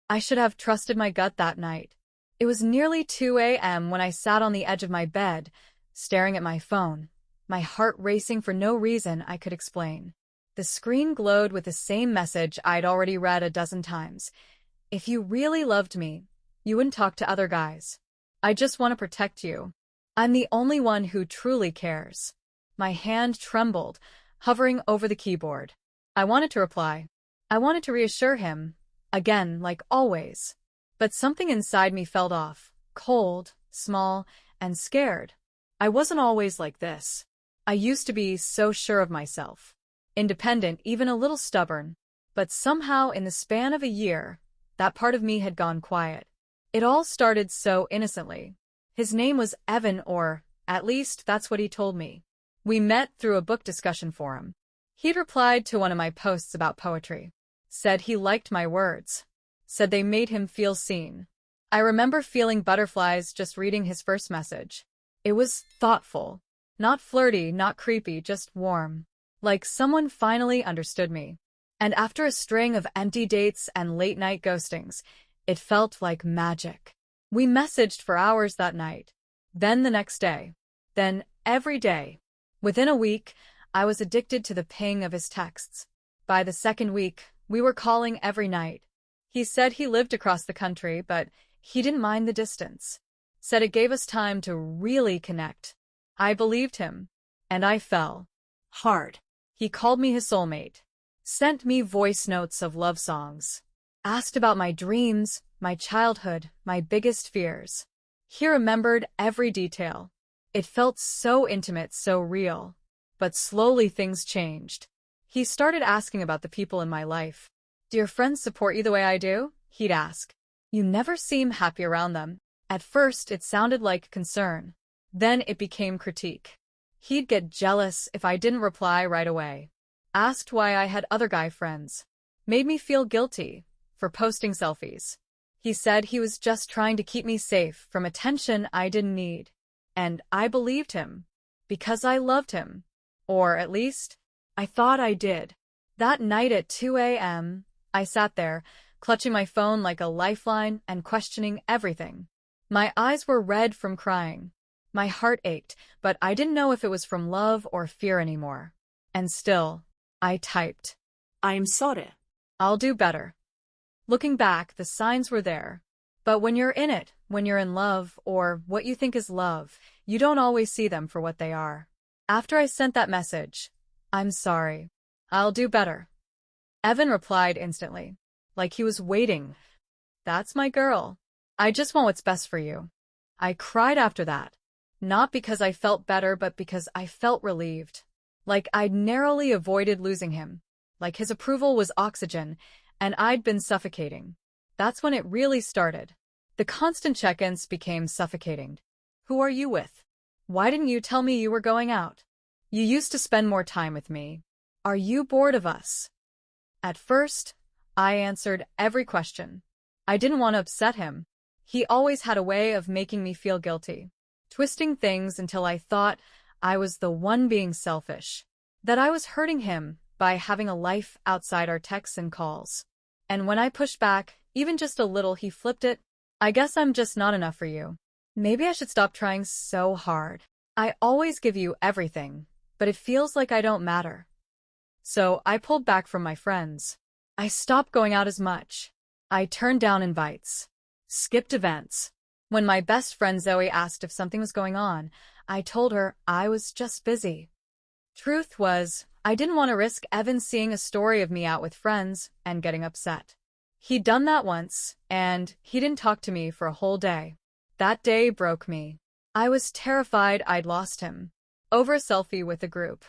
I should have trusted my gut that night. It was nearly 2 a.m. when I sat on the edge of my bed, staring at my phone, my heart racing for no reason I could explain. The screen glowed with the same message I'd already read a dozen times. If you really loved me, you wouldn't talk to other guys. I just want to protect you. I'm the only one who truly cares. My hand trembled, hovering over the keyboard. I wanted to reply. I wanted to reassure him, again, like always. But something inside me felt off, cold, small, and scared. I wasn't always like this. I used to be so sure of myself. Independent, even a little stubborn. But somehow, in the span of a year, that part of me had gone quiet. It all started so innocently. His name was Evan, or, at least, that's what he told me. We met through a book discussion forum. He'd replied to one of my posts about poetry. Said he liked my words. Said they made him feel seen. I remember feeling butterflies just reading his first message. It was thoughtful. Not flirty, not creepy, just warm. Like someone finally understood me. And after a string of empty dates and late-night ghostings, it felt like magic. We messaged for hours that night. Then the next day. Then every day. Within a week, I was addicted to the ping of his texts. By the second week, we were calling every night. He said he lived across the country, but he didn't mind the distance. Said it gave us time to really connect. I believed him. And I fell. Hard. He called me his soulmate. Sent me voice notes of love songs. Asked about my dreams, my childhood, my biggest fears. He remembered every detail. It felt so intimate, so real. But slowly things changed. He started asking about the people in my life. Do your friends support you the way I do? He'd ask. You never seem happy around them. At first, it sounded like concern. Then it became critique. He'd get jealous if I didn't reply right away. Asked why I had other guy friends. Made me feel guilty for posting selfies. He said he was just trying to keep me safe from attention I didn't need. And I believed him. Because I loved him. Or at least, I thought I did. That night at 2 a.m., I sat there, clutching my phone like a lifeline and questioning everything. My eyes were red from crying. My heart ached, but I didn't know if it was from love or fear anymore. And still, I typed. I'm sorry. I'll do better. Looking back, the signs were there. But when you're in it, when you're in love, or what you think is love, you don't always see them for what they are. After I sent that message, I'm sorry. I'll do better. Evan replied instantly, like he was waiting. That's my girl. I just want what's best for you. I cried after that. Not because I felt better, but because I felt relieved. Like I'd narrowly avoided losing him. Like his approval was oxygen, and I'd been suffocating. That's when it really started. The constant check-ins became suffocating. Who are you with? Why didn't you tell me you were going out? You used to spend more time with me. Are you bored of us? At first, I answered every question. I didn't want to upset him. He always had a way of making me feel guilty, twisting things until I thought I was the one being selfish, that I was hurting him by having a life outside our texts and calls. And when I pushed back, even just a little, he flipped it. I guess I'm just not enough for you. Maybe I should stop trying so hard. I always give you everything, but it feels like I don't matter. So I pulled back from my friends. I stopped going out as much. I turned down invites. Skipped events. When my best friend Zoe asked if something was going on, I told her I was just busy. Truth was, I didn't want to risk Evan seeing a story of me out with friends and getting upset. He'd done that once, and he didn't talk to me for a whole day. That day broke me. I was terrified I'd lost him. Over a selfie with a group.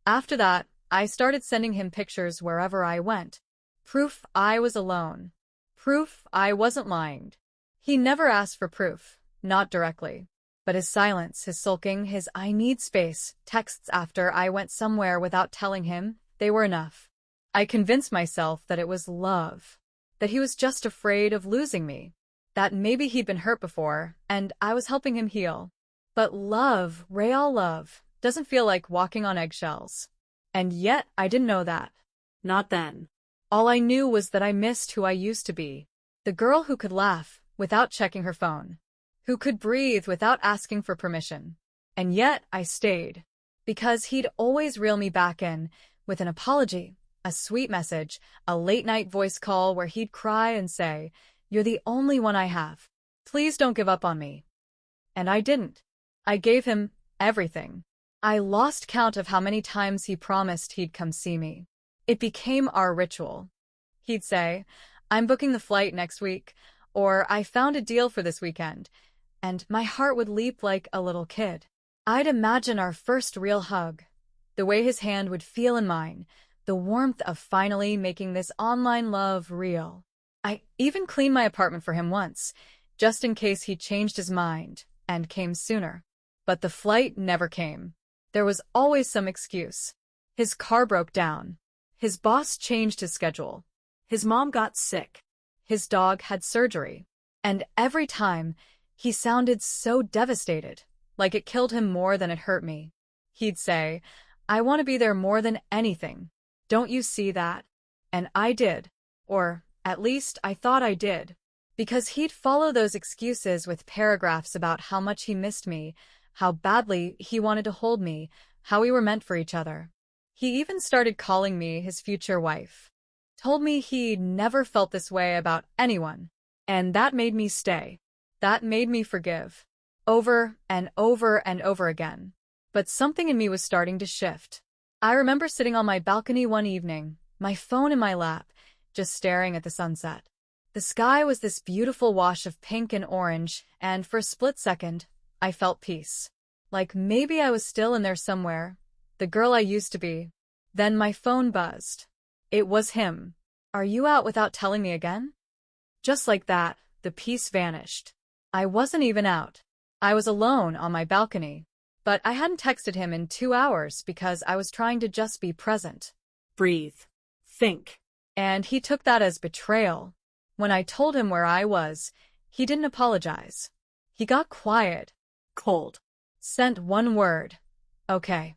After that, I started sending him pictures wherever I went. Proof I was alone. Proof I wasn't lying. He never asked for proof, not directly. But his silence, his sulking, his "I need space" texts after I went somewhere without telling him, they were enough. I convinced myself that it was love. That he was just afraid of losing me. That maybe he'd been hurt before, and I was helping him heal. But love, real love, doesn't feel like walking on eggshells. And yet, I didn't know that. Not then. All I knew was that I missed who I used to be. The girl who could laugh without checking her phone, who could breathe without asking for permission. And yet I stayed, because he'd always reel me back in with an apology, a sweet message, a late-night voice call where he'd cry and say, "You're the only one I have. Please don't give up on me." And I didn't. I gave him everything. I lost count of how many times he promised he'd come see me. It became our ritual. He'd say, "I'm booking the flight next week," or "I found a deal for this weekend," and my heart would leap like a little kid. I'd imagine our first real hug, the way his hand would feel in mine, the warmth of finally making this online love real. I even cleaned my apartment for him once, just in case he changed his mind and came sooner. But the flight never came. There was always some excuse. His car broke down. His boss changed his schedule. His mom got sick. His dog had surgery. And every time, he sounded so devastated, like it killed him more than it hurt me. He'd say, "I want to be there more than anything. Don't you see that?" And I did. Or, at least, I thought I did. Because he'd follow those excuses with paragraphs about how much he missed me, how badly he wanted to hold me, how we were meant for each other. He even started calling me his future wife. Told me he'd never felt this way about anyone. And that made me stay. That made me forgive. Over and over and over again. But something in me was starting to shift. I remember sitting on my balcony one evening, my phone in my lap, just staring at the sunset. The sky was this beautiful wash of pink and orange, and for a split second, I felt peace. Like maybe I was still in there somewhere, the girl I used to be. Then my phone buzzed. It was him. "Are you out without telling me again?" Just like that, the peace vanished. I wasn't even out. I was alone on my balcony. But I hadn't texted him in 2 hours because I was trying to just be present. Breathe. Think. And he took that as betrayal. When I told him where I was, he didn't apologize. He got quiet. Cold. Sent one word. "Okay."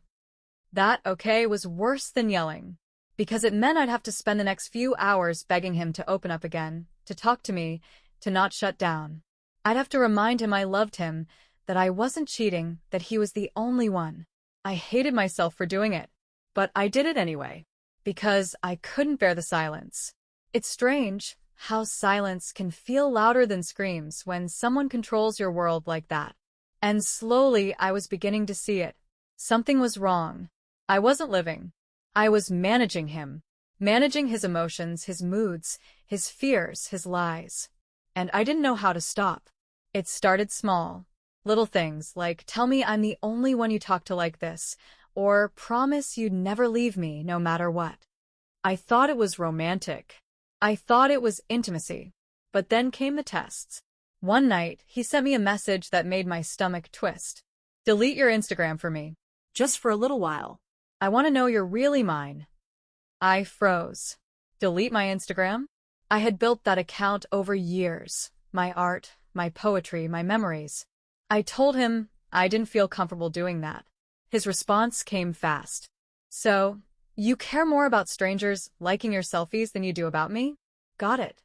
That okay was worse than yelling. Because it meant I'd have to spend the next few hours begging him to open up again, to talk to me, to not shut down. I'd have to remind him I loved him, that I wasn't cheating, that he was the only one. I hated myself for doing it. But I did it anyway. Because I couldn't bear the silence. It's strange how silence can feel louder than screams when someone controls your world like that. And slowly I was beginning to see it. Something was wrong. I wasn't living. I was managing him. Managing his emotions, his moods, his fears, his lies. And I didn't know how to stop. It started small. Little things like, "Tell me I'm the only one you talk to like this," or "Promise you'd never leave me no matter what." I thought it was romantic. I thought it was intimacy. But then came the tests. One night, he sent me a message that made my stomach twist. "Delete your Instagram for me. Just for a little while. I want to know you're really mine." I froze. Delete my Instagram? I had built that account over years. My art, my poetry, my memories. I told him I didn't feel comfortable doing that. His response came fast. "So, you care more about strangers liking your selfies than you do about me?" Got it.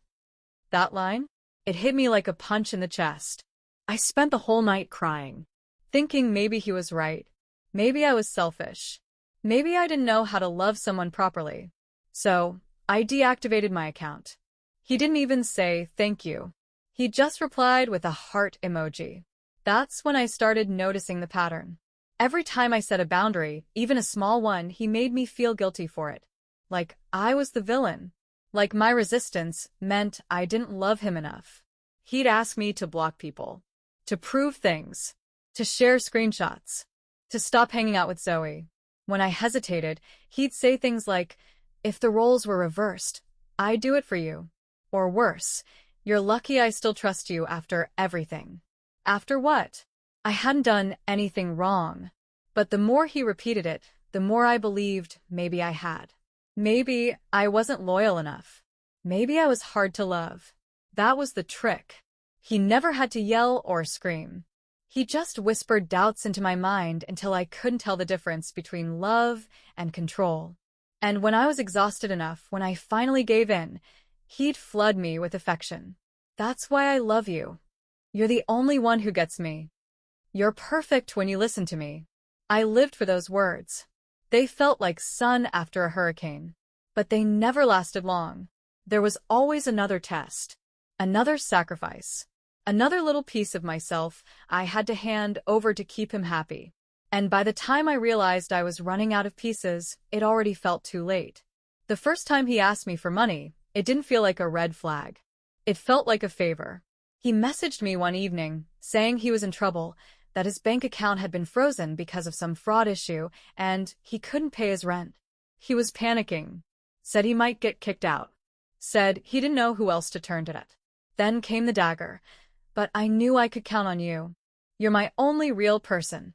That line? It hit me like a punch in the chest. I spent the whole night crying, thinking maybe he was right. Maybe I was selfish. Maybe I didn't know how to love someone properly. So, I deactivated my account. He didn't even say thank you. He just replied with a heart emoji. That's when I started noticing the pattern. Every time I set a boundary, even a small one, he made me feel guilty for it. Like I was the villain. Like my resistance meant I didn't love him enough. He'd ask me to block people, to prove things, to share screenshots, to stop hanging out with Zoe. When I hesitated, he'd say things like, "If the roles were reversed, I'd do it for you." Or worse, "You're lucky I still trust you after everything." After what? I hadn't done anything wrong. But the more he repeated it, the more I believed maybe I had. Maybe I wasn't loyal enough. Maybe I was hard to love. That was the trick. He never had to yell or scream. He just whispered doubts into my mind until I couldn't tell the difference between love and control. And when I was exhausted enough, when I finally gave in, he'd flood me with affection. That's why I love you. You're the only one who gets me. You're perfect when you listen to me. I lived for those words. They felt like sun after a hurricane. But they never lasted long. There was always another test, another sacrifice, another little piece of myself I had to hand over to keep him happy. And by the time I realized I was running out of pieces, it already felt too late. The first time he asked me for money, it didn't feel like a red flag. It felt like a favor. He messaged me one evening, saying he was in trouble, that his bank account had been frozen because of some fraud issue, and he couldn't pay his rent. He was panicking. Said he might get kicked out. Said he didn't know who else to turn to it. Then came the dagger. But I knew I could count on you. You're my only real person.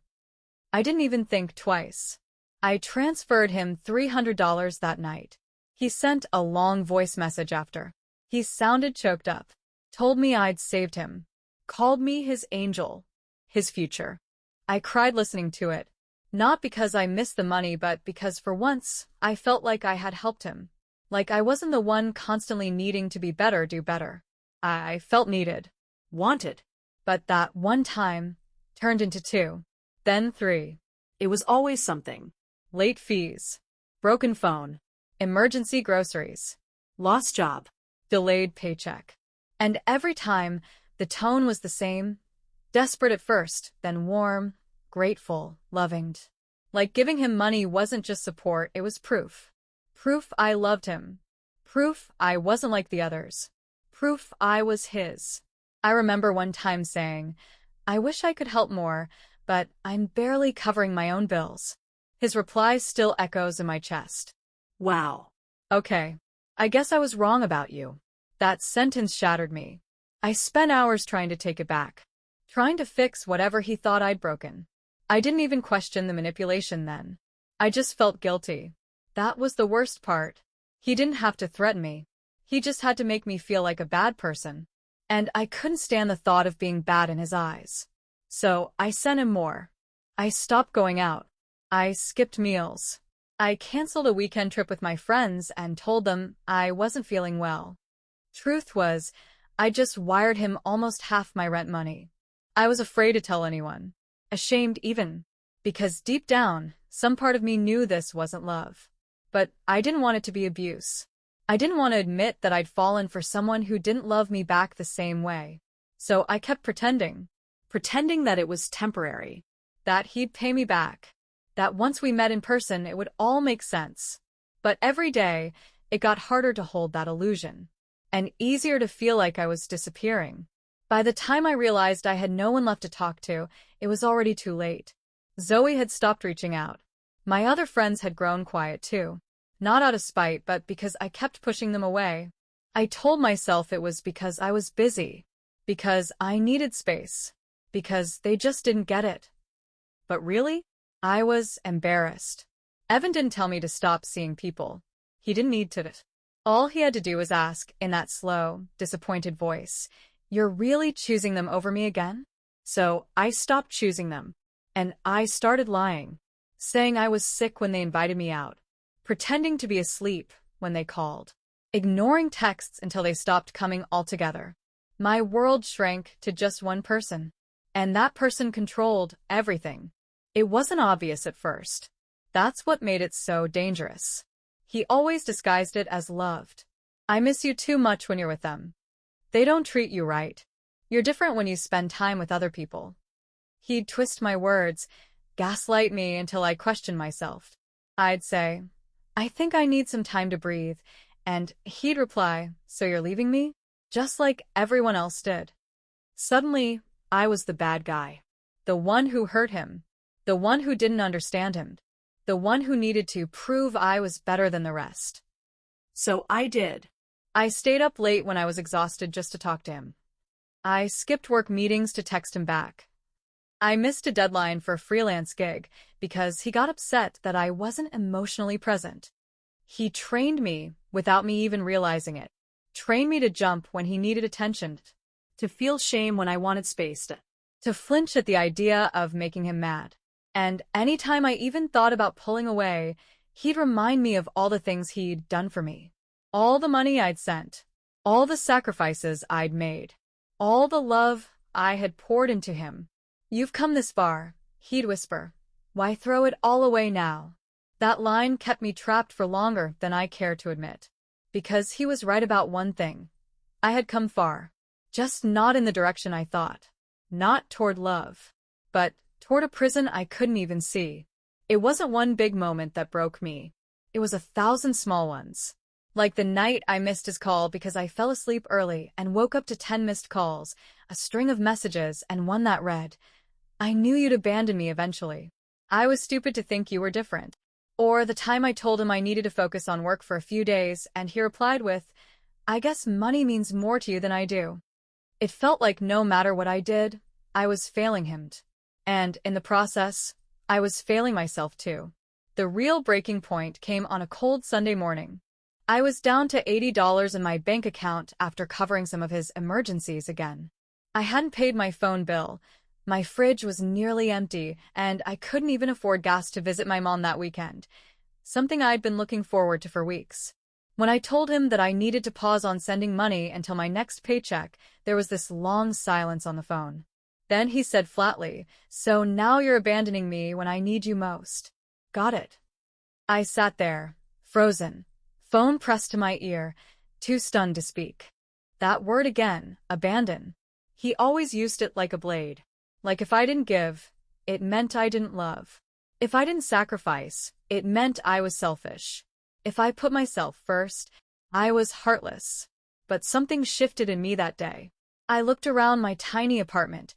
I didn't even think twice. I transferred him $300 that night. He sent a long voice message after. He sounded choked up. Told me I'd saved him. Called me his angel. His future. I cried listening to it. Not because I missed the money, but because for once, I felt like I had helped him. Like I wasn't the one constantly needing to be better, do better. I felt needed. Wanted. But that one time turned into 2. Then 3. It was always something. Late fees. Broken phone. Emergency groceries. Lost job. Delayed paycheck. And every time, the tone was the same. Desperate at first, then warm, grateful, loving. Like giving him money wasn't just support, it was proof. Proof I loved him. Proof I wasn't like the others. Proof I was his. I remember one time saying, I wish I could help more, but I'm barely covering my own bills. His reply still echoes in my chest. Wow. Okay. I guess I was wrong about you. That sentence shattered me. I spent hours trying to take it back. Trying to fix whatever he thought I'd broken. I didn't even question the manipulation then. I just felt guilty. That was the worst part. He didn't have to threaten me. He just had to make me feel like a bad person. And I couldn't stand the thought of being bad in his eyes. So I sent him more. I stopped going out. I skipped meals. I canceled a weekend trip with my friends and told them I wasn't feeling well. Truth was, I just wired him almost half my rent money. I was afraid to tell anyone. Ashamed even. Because deep down, some part of me knew this wasn't love. But I didn't want it to be abuse. I didn't want to admit that I'd fallen for someone who didn't love me back the same way. So I kept pretending. Pretending that it was temporary. That he'd pay me back. That once we met in person, it would all make sense. But every day, it got harder to hold that illusion. And easier to feel like I was disappearing. By the time I realized I had no one left to talk to, it was already too late. Zoe had stopped reaching out. My other friends had grown quiet too. Not out of spite, but because I kept pushing them away. I told myself it was because I was busy. Because I needed space. Because they just didn't get it. But really? I was embarrassed. Evan didn't tell me to stop seeing people. He didn't need to. All he had to do was ask, in that slow, disappointed voice, "You're really choosing them over me again?" So I stopped choosing them. And I started lying. Saying I was sick when they invited me out. Pretending to be asleep when they called. Ignoring texts until they stopped coming altogether. My world shrank to just one person. And that person controlled everything. It wasn't obvious at first. That's what made it so dangerous. He always disguised it as loved. I miss you too much when you're with them. They don't treat you right. You're different when you spend time with other people. He'd twist my words, gaslight me until I questioned myself. I'd say, I think I need some time to breathe, and he'd reply, so you're leaving me? Just like everyone else did. Suddenly, I was the bad guy. The one who hurt him. The one who didn't understand him. The one who needed to prove I was better than the rest. So I did. I stayed up late when I was exhausted just to talk to him. I skipped work meetings to text him back. I missed a deadline for a freelance gig because he got upset that I wasn't emotionally present. He trained me without me even realizing it. Trained me to jump when he needed attention. To feel shame when I wanted space. To flinch at the idea of making him mad. And anytime I even thought about pulling away, he'd remind me of all the things he'd done for me. All the money I'd sent. all the sacrifices I'd made, all the love I had poured into him. "You've come this far," he'd whisper. "Why throw it all away now?" That line kept me trapped for longer than I cared to admit. Because he was right about one thing. I had come far. Just not in the direction I thought. Not toward love. But toward a prison I couldn't even see. It wasn't one big moment that broke me. It was 1,000 small ones. Like the night I missed his call because I fell asleep early and woke up to 10 missed calls, a string of messages, and one that read, "I knew you'd abandon me eventually. I was stupid to think you were different." Or the time I told him I needed to focus on work for a few days, and he replied with, "I guess money means more to you than I do." It felt like no matter what I did, I was failing him. And in the process, I was failing myself too. The real breaking point came on a cold Sunday morning. I was down to $80 in my bank account after covering some of his emergencies again. I hadn't paid my phone bill, my fridge was nearly empty, and I couldn't even afford gas to visit my mom that weekend, something I'd been looking forward to for weeks. When I told him that I needed to pause on sending money until my next paycheck, there was this long silence on the phone. Then he said flatly, "So now you're abandoning me when I need you most. Got it." I sat there, frozen, phone pressed to my ear, too stunned to speak. That word again, abandon. He always used it like a blade. Like if I didn't give, it meant I didn't love. If I didn't sacrifice, it meant I was selfish. If I put myself first, I was heartless. But something shifted in me that day. I looked around my tiny apartment,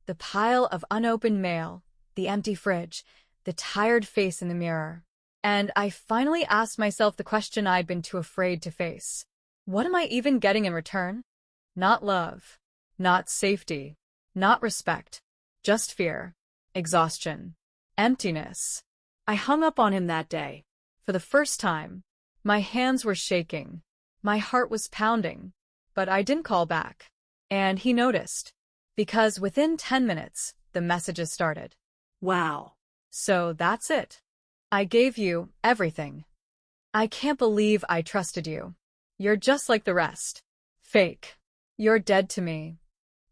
the pile of unopened mail, the empty fridge, the tired face in the mirror. And I finally asked myself the question I'd been too afraid to face. What am I even getting in return? Not love. Not safety. Not respect. Just fear. Exhaustion. Emptiness. I hung up on him that day. For the first time. My hands were shaking. My heart was pounding. But I didn't call back. And he noticed. Because within 10 minutes, the messages started. "Wow. So that's it. I gave you everything. I can't believe I trusted you. You're just like the rest. Fake. You're dead to me."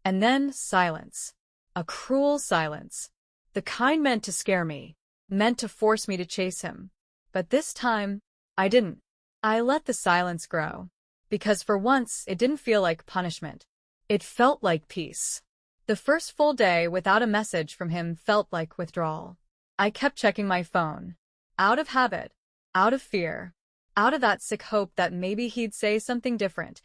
And then silence. A cruel silence. The kind meant to scare me, meant to force me to chase him. But this time, I didn't. I let the silence grow. Because for once, it didn't feel like punishment. It felt like peace. The first full day without a message from him felt like withdrawal. I kept checking my phone. Out of habit. Out of fear. Out of that sick hope that maybe he'd say something different.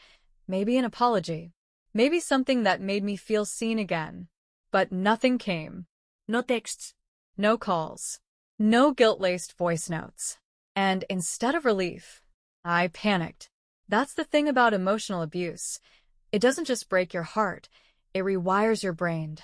Maybe an apology. Maybe something that made me feel seen again. But nothing came. No texts. No calls. No guilt-laced voice notes. And instead of relief, I panicked. That's the thing about emotional abuse. It doesn't just break your heart, it rewires your brain.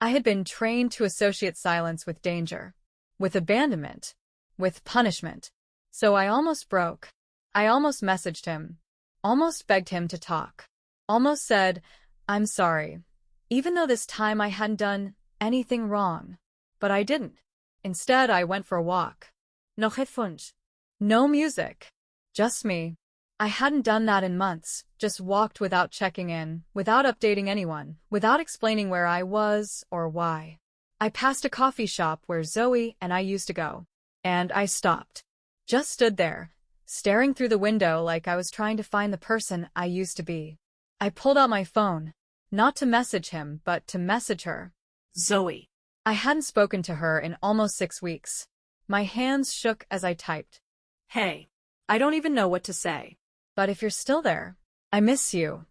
I had been trained to associate silence with danger, with abandonment, with punishment. So I almost broke. I almost messaged him. Almost begged him to talk. Almost said, "I'm sorry," even though this time I hadn't done anything wrong. But I didn't. Instead, I went for a walk. No headphones. No music. Just me. I hadn't done that in months, just walked without checking in, without updating anyone, without explaining where I was or why. I passed a coffee shop where Zoe and I used to go. And I stopped. Just stood there, staring through the window like I was trying to find the person I used to be. I pulled out my phone, not to message him, but to message her. Zoe. I hadn't spoken to her in almost 6 weeks. My hands shook as I typed. "Hey, I don't even know what to say. But if you're still there, I miss you."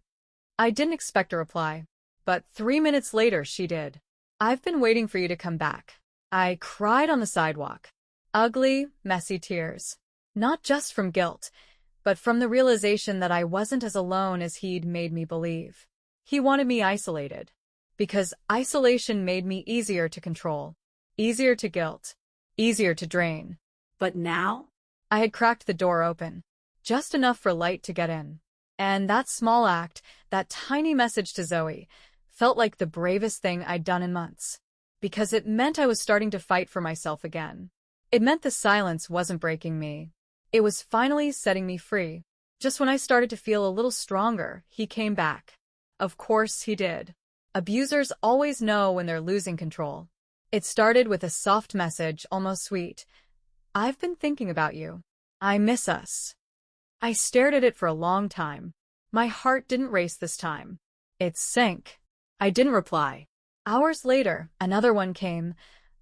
I didn't expect a reply, but 3 minutes later she did. "I've been waiting for you to come back." I cried on the sidewalk. Ugly, messy tears. Not just from guilt, but from the realization that I wasn't as alone as he'd made me believe. He wanted me isolated. Because isolation made me easier to control, easier to guilt, easier to drain. But now? I had cracked the door open. Just enough for light to get in. And that small act, that tiny message to Zoe, felt like the bravest thing I'd done in months. Because it meant I was starting to fight for myself again. It meant the silence wasn't breaking me. It was finally setting me free. Just when I started to feel a little stronger, he came back. Of course he did. Abusers always know when they're losing control. It started with a soft message, almost sweet. "I've been thinking about you. I miss us." I stared at it for a long time. My heart didn't race this time. It sank. I didn't reply. Hours later, another one came.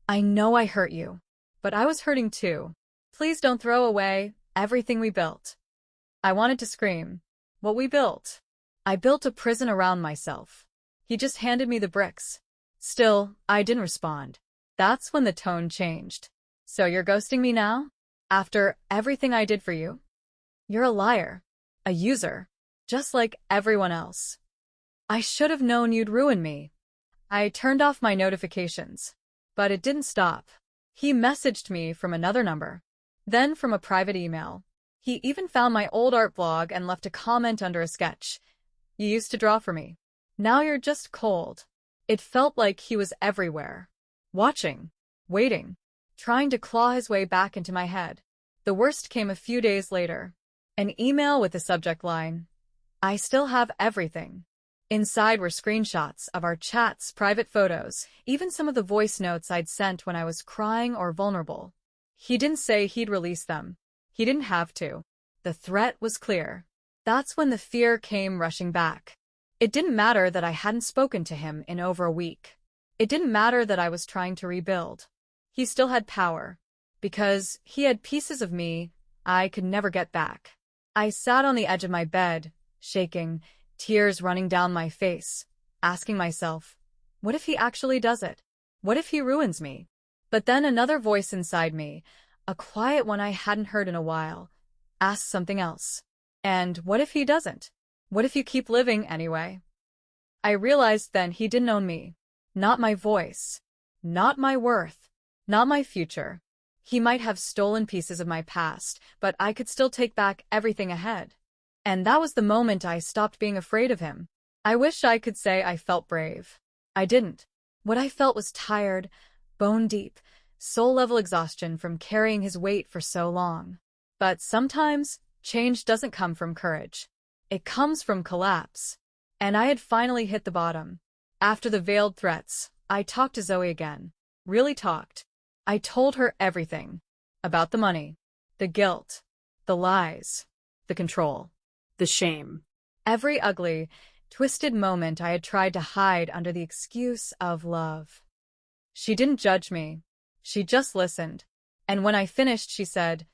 "I know I hurt you, but I was hurting too. Please don't throw away everything we built." I wanted to scream. What we built? I built a prison around myself. He just handed me the bricks. Still, I didn't respond. That's when the tone changed. "So you're ghosting me now? After everything I did for you? You're a liar. A user. Just like everyone else. I should have known you'd ruin me." I turned off my notifications. But it didn't stop. He messaged me from another number. Then from a private email. He even found my old art blog and left a comment under a sketch. "You used to draw for me. Now you're just cold." It felt like he was everywhere. Watching. Waiting. Trying to claw his way back into my head. The worst came a few days later. An email with the subject line, "I still have everything." Inside were screenshots of our chats, private photos, even some of the voice notes I'd sent when I was crying or vulnerable. He didn't say he'd release them. He didn't have to. The threat was clear. That's when the fear came rushing back. It didn't matter that I hadn't spoken to him in over a week. It didn't matter that I was trying to rebuild. He still had power. Because he had pieces of me I could never get back. I sat on the edge of my bed, shaking, tears running down my face, asking myself, what if he actually does it? What if he ruins me? But then another voice inside me, a quiet one I hadn't heard in a while, asked something else. And what if he doesn't? What if you keep living anyway? I realized then he didn't own me. Not my voice. Not my worth. Not my future. He might have stolen pieces of my past, but I could still take back everything ahead. And that was the moment I stopped being afraid of him. I wish I could say I felt brave. I didn't. What I felt was tired, bone-deep, soul-level exhaustion from carrying his weight for so long. But sometimes, change doesn't come from courage. It comes from collapse. And I had finally hit the bottom. After the veiled threats, I talked to Zoe again. Really talked. I told her everything. About the money, the guilt, the lies, the control, the shame. Every ugly, twisted moment I had tried to hide under the excuse of love. She didn't judge me. She just listened. And when I finished, she said,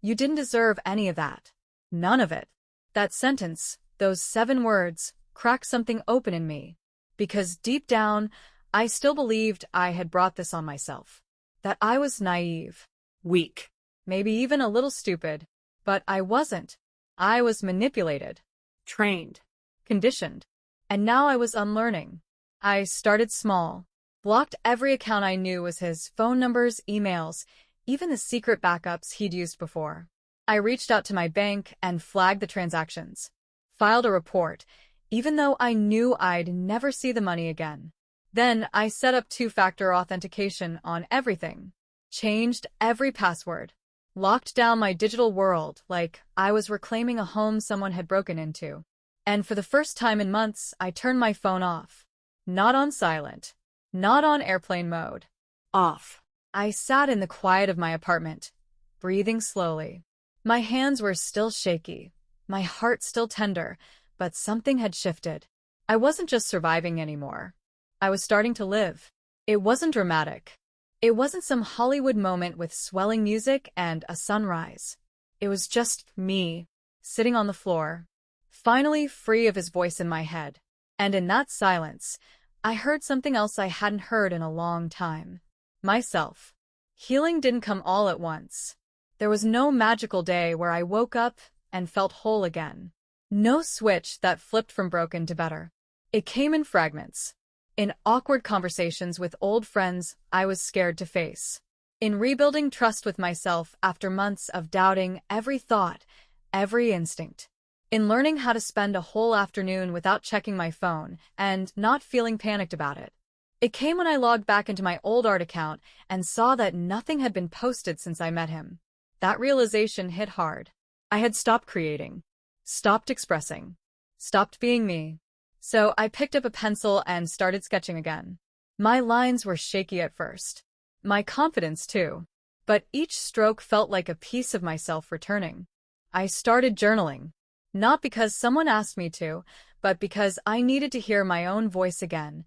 "You didn't deserve any of that. None of it." That sentence, those 7 words, cracked something open in me. Because deep down, I still believed I had brought this on myself. That I was naive, weak, maybe even a little stupid. But I wasn't. I was manipulated, trained, conditioned. And now I was unlearning. I started small. Blocked every account I knew was his, phone numbers, emails, even the secret backups he'd used before. I reached out to my bank and flagged the transactions. Filed a report, even though I knew I'd never see the money again. Then I set up 2-factor authentication on everything. Changed every password. Locked down my digital world like I was reclaiming a home someone had broken into. And for the first time in months, I turned my phone off. Not on silent. Not on airplane mode. Off. I sat in the quiet of my apartment, breathing slowly. My hands were still shaky, my heart still tender, but something had shifted. I wasn't just surviving anymore. I was starting to live. It wasn't dramatic. It wasn't some Hollywood moment with swelling music and a sunrise. It was just me, sitting on the floor, finally free of his voice in my head. And in that silence, I heard something else I hadn't heard in a long time. Myself. Healing didn't come all at once. There was no magical day where I woke up and felt whole again. No switch that flipped from broken to better. It came in fragments. In awkward conversations with old friends I was scared to face. In rebuilding trust with myself after months of doubting every thought, every instinct. In learning how to spend a whole afternoon without checking my phone and not feeling panicked about it. It came when I logged back into my old art account and saw that nothing had been posted since I met him. That realization hit hard. I had stopped creating. stopped expressing, stopped being me. So I picked up a pencil and started sketching again. My lines were shaky at first. My confidence too. But each stroke felt like a piece of myself returning. I started journaling. Not because someone asked me to, but because I needed to hear my own voice again,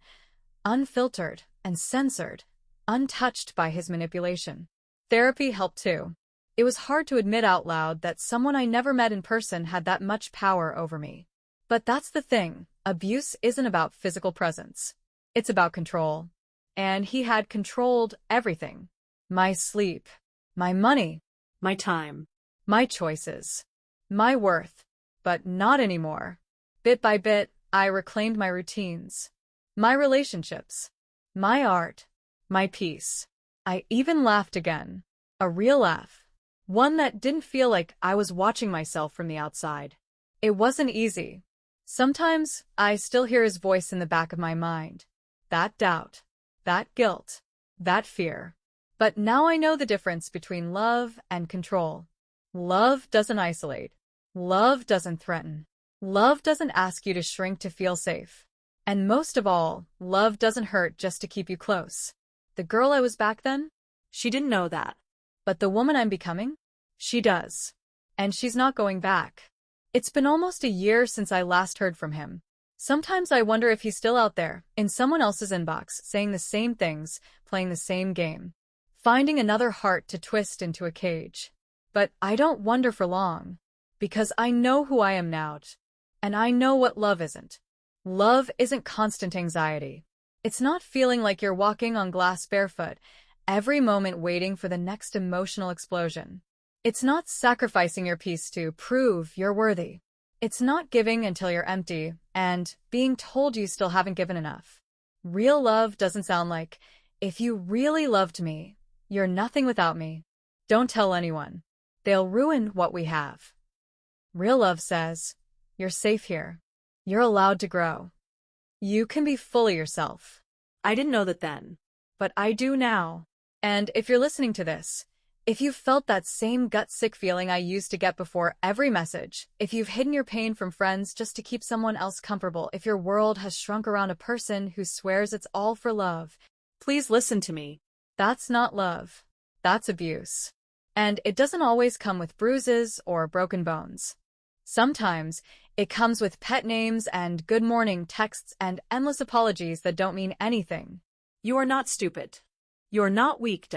unfiltered and censored, untouched by his manipulation. Therapy helped too. It was hard to admit out loud that someone I never met in person had that much power over me. But that's the thing, abuse isn't about physical presence. It's about control. And he had controlled everything. My sleep, my money, My time. my choices, my worth. But not anymore. Bit by bit, I reclaimed my routines, my relationships, my art, my peace. I even laughed again. A real laugh. One that didn't feel like I was watching myself from the outside. It wasn't easy. Sometimes I still hear his voice in the back of my mind. That doubt, that guilt, that fear. But now I know the difference between love and control. Love doesn't isolate. Love doesn't threaten. Love doesn't ask you to shrink to feel safe. And most of all, love doesn't hurt just to keep you close. The girl I was back then? She didn't know that. But the woman I'm becoming? She does. And she's not going back. It's been almost a year since I last heard from him. Sometimes I wonder if he's still out there, in someone else's inbox, saying the same things, playing the same game. Finding another heart to twist into a cage. But I don't wonder for long. Because I know who I am now. And I know what love isn't. Love isn't constant anxiety. It's not feeling like you're walking on glass barefoot, every moment waiting for the next emotional explosion. It's not sacrificing your peace to prove you're worthy. It's not giving until you're empty and being told you still haven't given enough. Real love doesn't sound like, if you really loved me, you're nothing without me. Don't tell anyone. They'll ruin what we have. Real love says, you're safe here. You're allowed to grow. You can be fully yourself. I didn't know that then. But I do now. And if you're listening to this, if you've felt that same gut-sick feeling I used to get before every message, if you've hidden your pain from friends just to keep someone else comfortable, if your world has shrunk around a person who swears it's all for love, Please listen to me. that's not love. That's abuse. And it doesn't always come with bruises or broken bones. Sometimes it comes with pet names and good morning texts and endless apologies that don't mean anything. You are not stupid. You're not weak.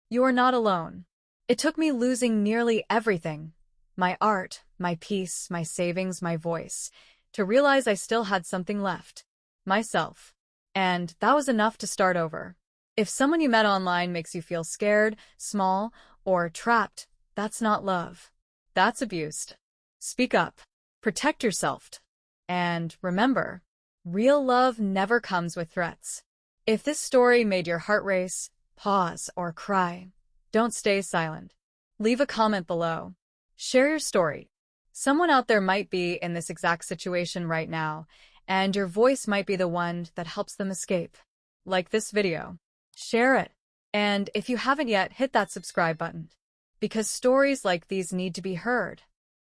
You are not alone. It took me losing nearly everything, my art, my peace, my savings, my voice, to realize I still had something left, myself. And that was enough to start over. If someone you met online makes you feel scared, small, or trapped, that's not love. That's abuse. Speak up. Protect yourself. And remember, real love never comes with threats. If this story made your heart race, pause, or cry, don't stay silent. Leave a comment below. Share your story. Someone out there might be in this exact situation right now, and your voice might be the one that helps them escape. Like this video. Share it. And if you haven't yet, hit that subscribe button. Because stories like these need to be heard.